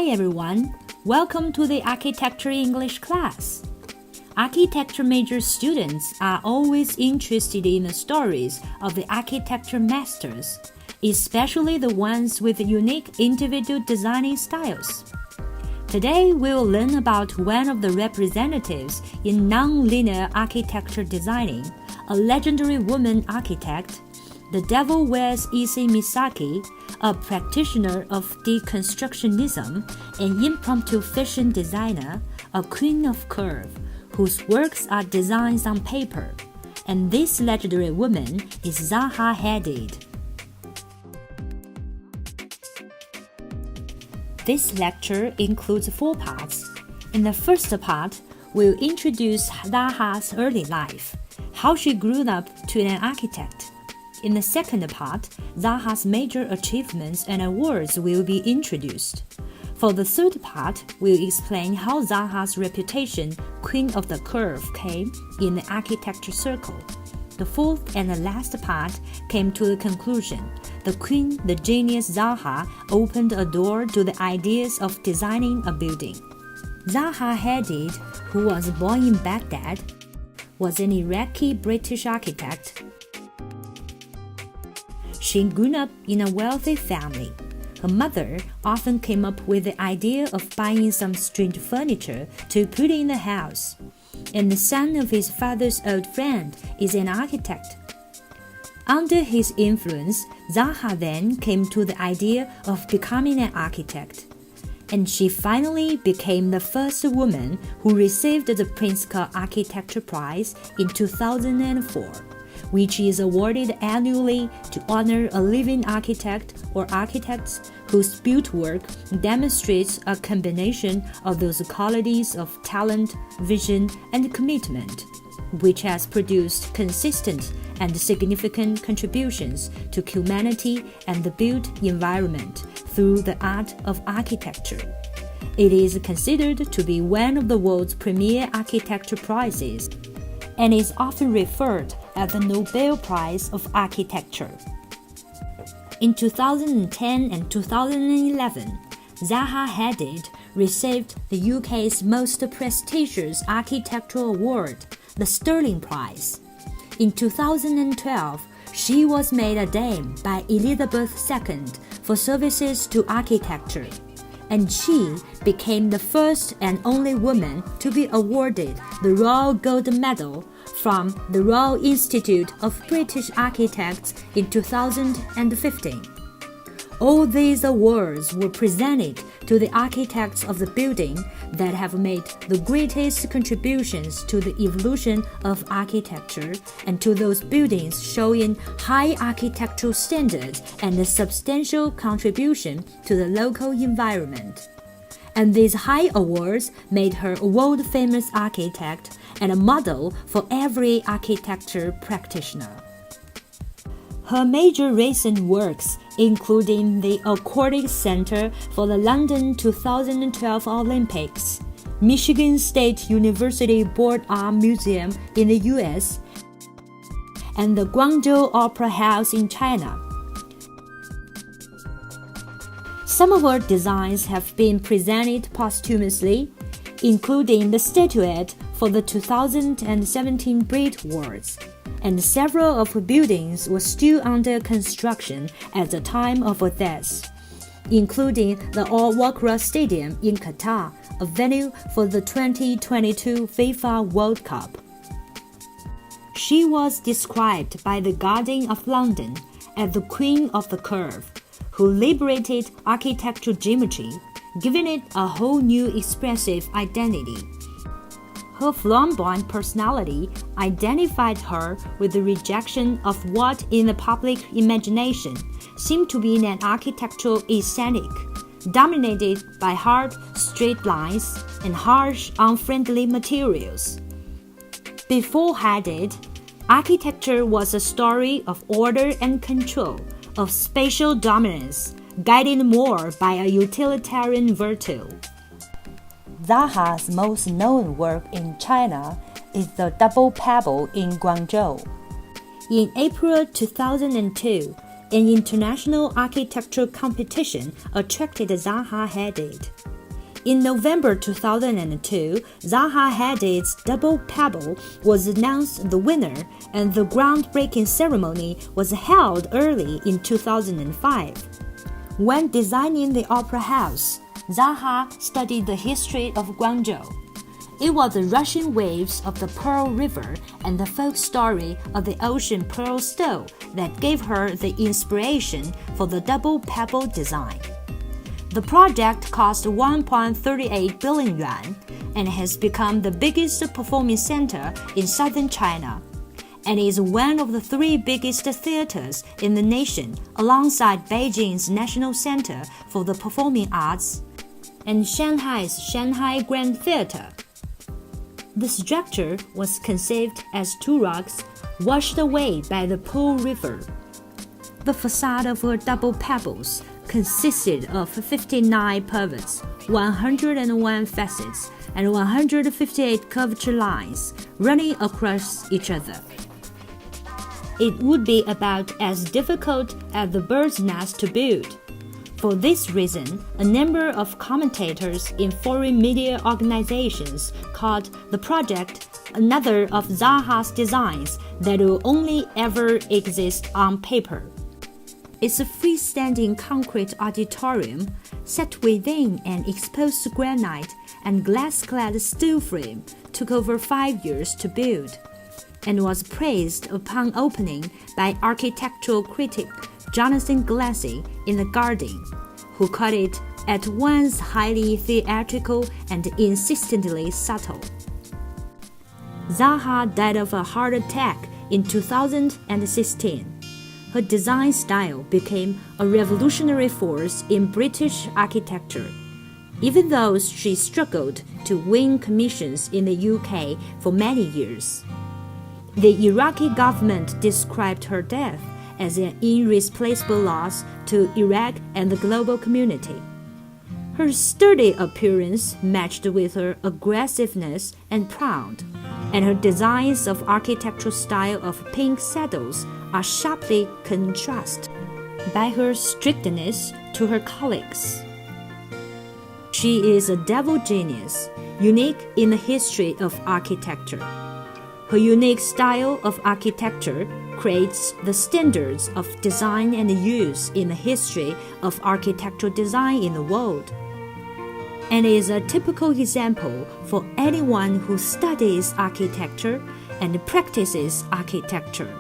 Hi everyone, welcome to the Architecture English class. Architecture major students are always interested in the stories of the architecture masters, especially the ones with unique individual designing styles. Today we'll learn about one of the representatives in non-linear architecture designing, a legendary woman architect, the Devil Wears Issey Miyazaki, a practitioner of deconstructionism, an impromptu fashion designer, a queen of curve, whose works are designs on paper. And this legendary woman is Zaha Hadid. This lecture includes 4 parts. In the first part, we'll introduce Zaha's early life, how she grew up to an architect. In the second part, Zaha's major achievements and awards will be introduced. For the third part, we'll explain how Zaha's reputation, Queen of the Curve, came in the architecture circle. The fourth and the last part came to the conclusion. The queen, the genius Zaha, opened a door to the ideas of designing a building. Zaha Hadid, who was born in Baghdad, was an Iraqi British architect. She grew up in a wealthy family. Her mother often came up with the idea of buying some strange furniture to put in the house. And the son of his father's old friend is an architect. Under his influence, Zaha then came to the idea of becoming an architect. And she finally became the first woman who received the Pritzker Architecture Prize in 2004. Which is awarded annually to honor a living architect or architects whose built work demonstrates a combination of those qualities of talent, vision, and commitment, which has produced consistent and significant contributions to humanity and the built environment through the art of architecture. It is considered to be one of the world's premier architecture prizes, and is often referred as the Nobel Prize of Architecture. In 2010 and 2011, Zaha Hadid received the UK's most prestigious architectural award, the Stirling Prize. In 2012, she was made a Dame by Elizabeth II for services to architecture, and she became the first and only woman to be awarded the Royal Gold Medal from the Royal Institute of British Architects in 2015. All these awards were presented to the architects of the building that have made the greatest contributions to the evolution of architecture and to those buildings showing high architectural standards and a substantial contribution to the local environment. And these high awards made her a world-famous architect and a model for every architecture practitioner. Her major recent works, including the Aquatic Center for the London 2012 Olympics, Michigan State University Board Art Museum in the US, and the Guangzhou Opera House in China. Some of her designs have been presented posthumously, including the statuette for the 2017 Brit Awards, and several of her buildings were still under construction at the time of her death, including the Al Wakra Stadium in Qatar, a venue for the 2022 FIFA World Cup. She was described by the Guardian of London as the Queen of the Curve, who liberated architectural geometry, giving it a whole new expressive identity. Her flamboyant personality identified her with the rejection of what in the public imagination seemed to be an architectural aesthetic, dominated by hard, straight lines and harsh, unfriendly materials. Before Hadid, architecture was a story of order and control, of spatial dominance, guided more by a utilitarian virtue. Zaha's most known work in China is the Double Pebble in Guangzhou. In April 2002, an international architectural competition attracted Zaha Hadid. In November 2002, Zaha Hadid's Double Pebble was announced the winner, and the groundbreaking ceremony was held early in 2005. When designing the Opera House, Zaha studied the history of Guangzhou. It was the rushing waves of the Pearl River and the folk story of the ocean pearl stone that gave her the inspiration for the Double Pebble design. The project cost 1.38 billion yuan and has become the biggest performing center in southern China, and is one of the 3 biggest theaters in the nation alongside Beijing's National Center for the Performing Arts and Shanghai's Shanghai Grand Theater. The structure was conceived as 2 rocks washed away by the Pearl River. The facade of her double pebbles consisted of 59 pivots, 101 facets, and 158 curvature lines running across each other. It would be about as difficult as the bird's nest to build. For this reason, a number of commentators in foreign media organizations called the project another of Zaha's designs that will only ever exist on paper. It's a freestanding concrete auditorium set within an exposed granite and glass-clad steel frame took over 5 years to build, and was praised upon opening by architectural critic Jonathan Glassy in The Guardian, who called it at once highly theatrical and insistently subtle. Zaha died of a heart attack in 2016. Her design style became a revolutionary force in British architecture, even though she struggled to win commissions in the UK for many years. The Iraqi government described her death as an irreplaceable loss to Iraq and the global community. Her sturdy appearance matched with her aggressiveness and proud, and her designs of architectural style of pink saddles are sharply contrasted by her strictness to her colleagues. She is a devil genius, unique in the history of architecture. Her unique style of architecture creates the standards of design and use in the history of architectural design in the world, and is a typical example for anyone who studies architecture and practices architecture.